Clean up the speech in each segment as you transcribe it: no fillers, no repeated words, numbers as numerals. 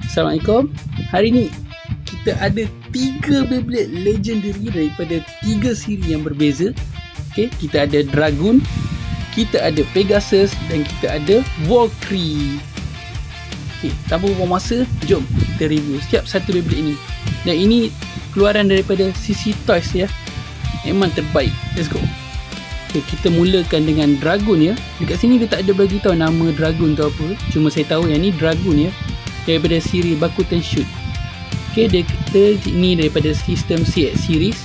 Assalamualaikum. Hari ni kita ada 3 Beyblade legendary daripada 3 siri yang berbeza. Okay, kita ada Dragoon, kita ada Pegasus dan kita ada Valkyrie. Okay, tanpa buang masa, jom kita review setiap satu Beyblade ni. Dan ini keluaran daripada CC Toys ya. Memang terbaik. Let's go. Okay, kita mulakan dengan Dragoon ya. Dekat sini dia tak ada bagi tahu nama Dragoon tu apa. Cuma saya tahu yang ni Dragoon ya, daripada siri Bakuten Shoot. Okay, dia ni daripada sistem CX series.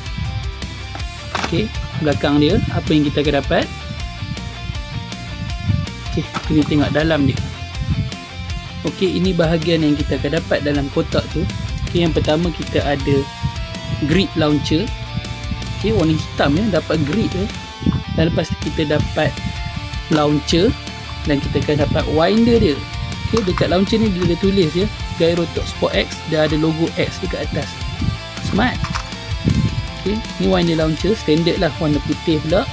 Okay, belakang dia apa yang kita akan dapat. Okay, kita tengok dalam dia. Okay, ini bahagian yang kita akan dapat dalam kotak tu. Okay, yang pertama kita ada grid launcher. Okay, warna hitam ya, dapat grid tu. Dan lepas kita dapat launcher dan kita akan dapat winder dia. Okay, dekat launcher ni dia ada tulis ya, Gyrotok Sport X, dia ada logo X dekat atas. Smart. Okay, ni winder launcher standard lah, warna putih pula.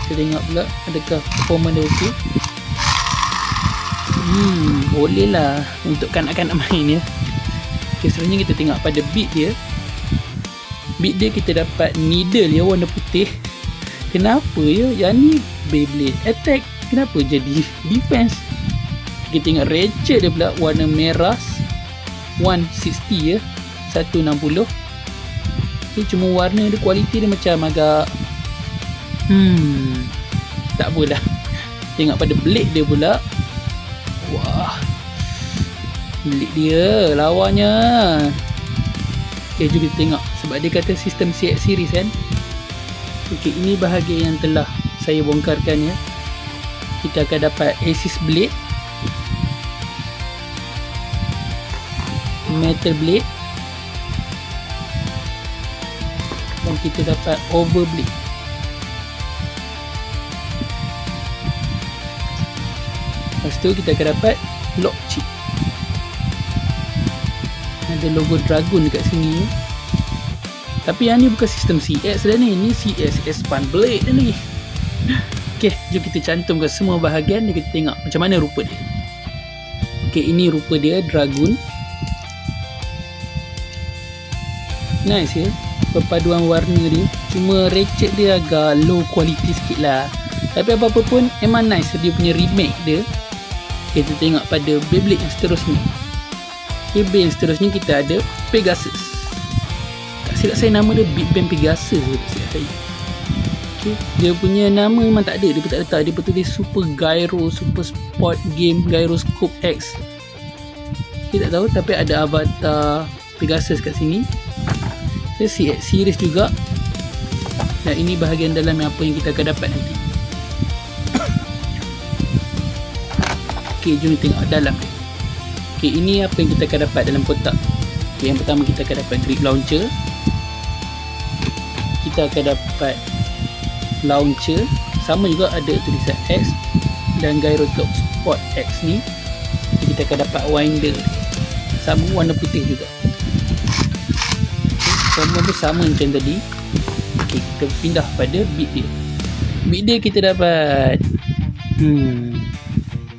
Kita tengok pula adakah performance dia okey. Boleh lah untuk kanak-kanak main ya. Okay, sebenarnya kita tengok pada beat dia. Beat dia kita dapat needle ya, warna putih. Kenapa ya yang ni Beyblade attack, kenapa jadi defense? Kita tengok ratchet dia pula warna merah 160 ya, 160. Okay, cuma warna dia, kualiti dia macam agak tak apalah. Tengok pada blade dia pula. Wah, blade dia lawanya. Okay, jom kita tengok sebab dia kata sistem CX series kan. Okay, ini bahagian yang telah saya bongkarkan ya. Kita akan dapat Axis Blade, Metal Blade, dan kita dapat Overblade. Lepas tu kita akan dapat Lock Chip. Ada logo Dragoon dekat sini ya. Tapi yang ni bukan sistem CX dah ni, ni CX Expand Blade dah ni. Okay, jom kita cantumkan semua bahagian dan kita tengok macam mana rupa dia. Okay, ini rupa dia Dragoon. Nice ya, perpaduan warna dia. Cuma ratchet dia agak low quality sikit lah. Tapi apa-apa pun memang nice dia punya remake dia. Okay, kita tengok pada Beyblade yang seterusnya. Okay, Beyblade yang seterusnya kita ada Pegasus. Silap saya nama dia Big Bang Pegasus. Okay, dia punya nama memang tak ada, dia pun tak letak, dia pun tulis Super Gyro, Super Sport Game Gyroscope X. Kita tak tahu, tapi ada avatar Pegasus kat sini. CX series juga. Dan ini bahagian dalam apa yang kita akan dapat nanti. Okay, jom kita tengok dalam dia. Okay, ini apa yang kita akan dapat dalam kotak. Okay, yang pertama kita akan dapat grip launcher. Kita akan dapat launcher, sama juga ada tulisan X dan Gyrotok Sport X ni. Kita akan dapat winder, sama warna putih juga. Semua pun sama macam tadi. Okay, kita pindah pada beat dia. Beat dia kita dapat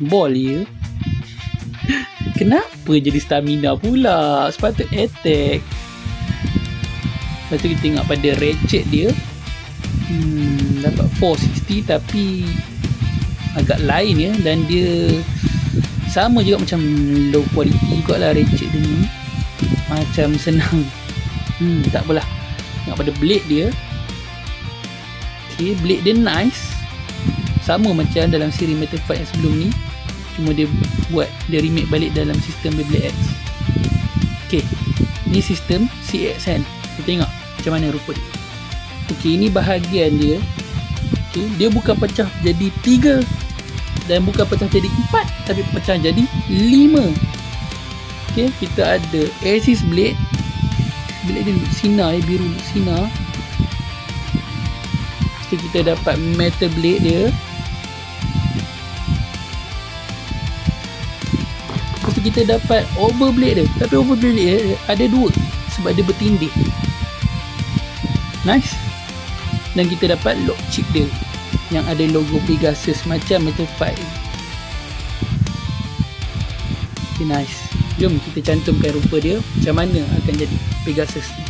ball ya. Kenapa jadi stamina pula? Sepatut attack. Lepas tu kita tengok pada ratchet dia. Dapat 460 tapi agak lain ya. Dan dia sama juga macam low quality juga lah ratchet dia ni. Macam senang. Tak apalah. Tengok pada blade dia. Okay, blade dia nice. Sama macam dalam siri Metal Fight yang sebelum ni. Cuma dia remake balik dalam sistem Beyblade X. Okay, ni sistem CX kan. Kita tengok macam mana rupa dia. Okay, ini bahagian dia. Okay, dia bukan pecah jadi 3 dan bukan pecah jadi 4, tapi pecah jadi 5. Okay, kita ada Axis Blade. Blade dia sinar ya, biru sinar. Lepas tu kita dapat Metal Blade dia. Lepas tu kita dapat Overblade dia. Tapi Overblade dia ada 2 sebab dia bertindih. Nice. Dan kita dapat lock chip dia yang ada logo Pegasus macam Metal Fight. Okay, nice. Jom kita cantumkan rupa dia, macam mana akan jadi Pegasus ni.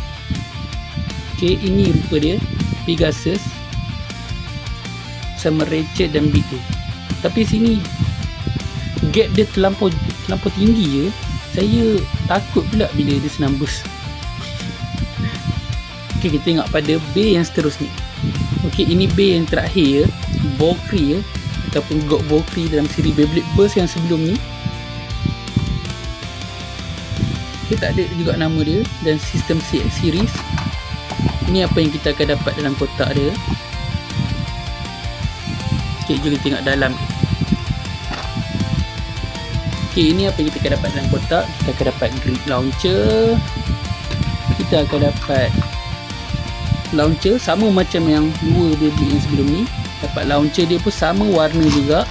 Okay, ini rupa dia Pegasus sama Ratchet dan Beat dia. Tapi sini gap dia terlampau tinggi je. Saya takut pula bila dia senang burst. Okay, kita tengok pada bay yang seterusnya. Okay, ini bay yang terakhir, Valkyrie ataupun God Valkyrie dalam siri Beyblade Burst yang sebelum ni. Okay, tak ada juga nama dia dan sistem CX series. Ini apa yang kita akan dapat dalam kotak dia. Okay, jom kita tengok dalam. Okay, ini apa yang kita akan dapat dalam kotak. Kita akan dapat grip launcher. Kita akan dapat launcher sama macam yang dua Beyblade yang sebelum ni. Dapat launcher dia pun sama warna juga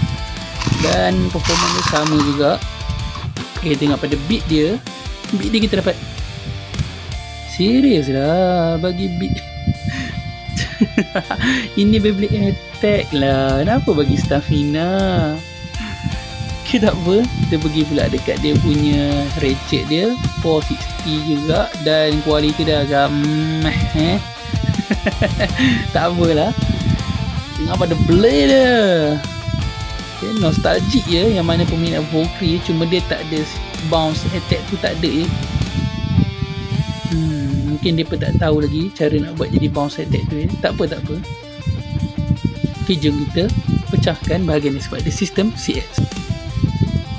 dan performance dia sama juga. Okay, tengok pada beat dia. Beat dia kita dapat. Serius lah bagi beat. Ini Beyblade Attack lah. Kenapa bagi Stamina? Okay, tak apa. Kita pergi pula dekat dia punya Ratchet dia 460 juga. Dan kualiti dia agak tak apalah. Tengok pada blade dia. Okay, nostalgic je. Yang mana peminat Valkyrie, cuma dia tak ada bounce attack tu, tak ada je. Mungkin dia pun tak tahu lagi cara nak buat jadi bounce attack tu. Tak apa. Okay, jom kita pecahkan bahagian ni sebab dia sistem CX.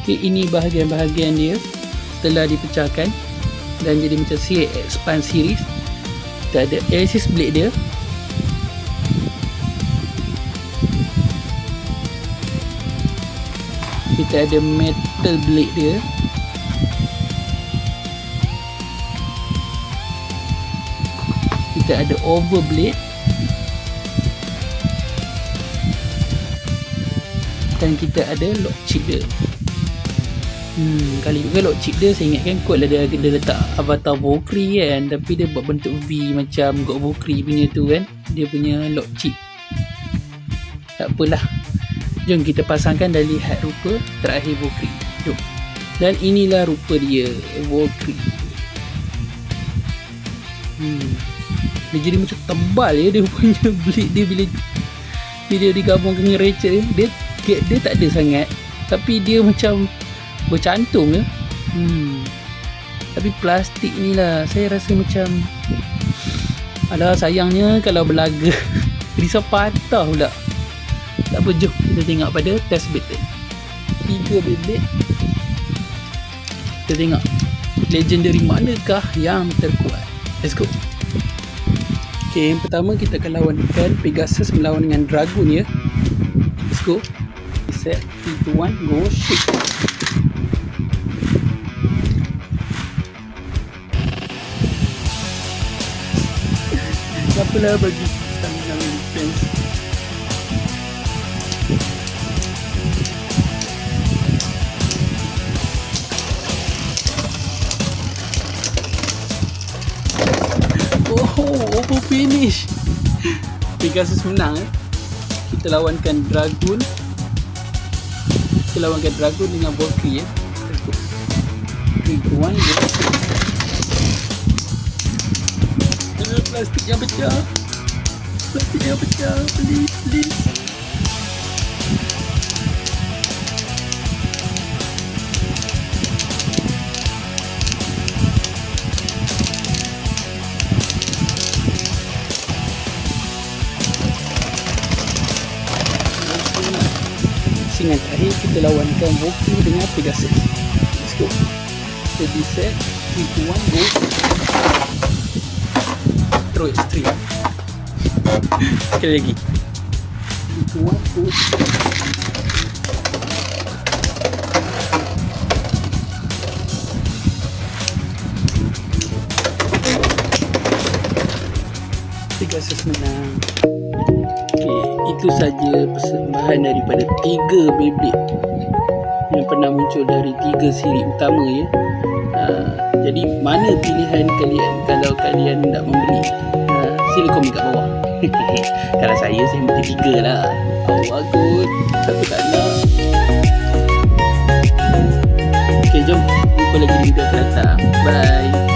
Okay, ini bahagian-bahagian dia setelah dipecahkan dan jadi macam CX Expand series. Kita ada assist blade dia. Kita ada metal blade dia. Kita ada over blade. Dan kita ada lock chip dia. Kali juga lock chip dia, saya ingatkan kot lah dia letak avatar Valkyrie kan, tapi dia buat bentuk V macam God Valkyrie punya tu kan, dia punya lock chip. Tak apalah, jom kita pasangkan dan lihat rupa terakhir Valkyrie. Jom. Dan inilah rupa dia Valkyrie. Dia jadi macam tebal ya dia punya blade dia bila dia digabungkan dengan Ratchet dia. Dia tak ada sangat, tapi dia macam bercantum ya. Tapi plastik ni lah, saya rasa macam alah, sayangnya kalau berlaga risau patah pula. Tak apa, jom kita tengok pada test battle 3 Beyblade. Kita tengok legendary manakah yang terkuat. Let's go. Okay, yang pertama kita akan lawankan Pegasus melawan dengan Dragoon ya. Let's go. Set 3, 2, 1, go, shoot. Apalah bagi stamina defense. Over finish. Pegasus menang Kita lawankan Dragoon. Kita lawankan Dragoon dengan Valkyrie ya. Let's go. 3, 2, 1, go. Plastik yang pecah. Please. Singan terakhir kita lawankan Valkyrie dengan Pegasus. Let's go. Ready, set 3, 2, 1, go. Throw it straight. Sekali lagi. 3, 2, 1, go. Pegasus menang. Okay, itu saja persembahan daripada 3 Beyblade yang pernah muncul dari 3 siri utama ya. Jadi mana pilihan kalian kalau kalian nak membeli? Sila komen kat bawah. Kalau saya beli 3 lah. Bagus, satu tak nak. Okay, jom jumpa lagi di video akan datang. Bye.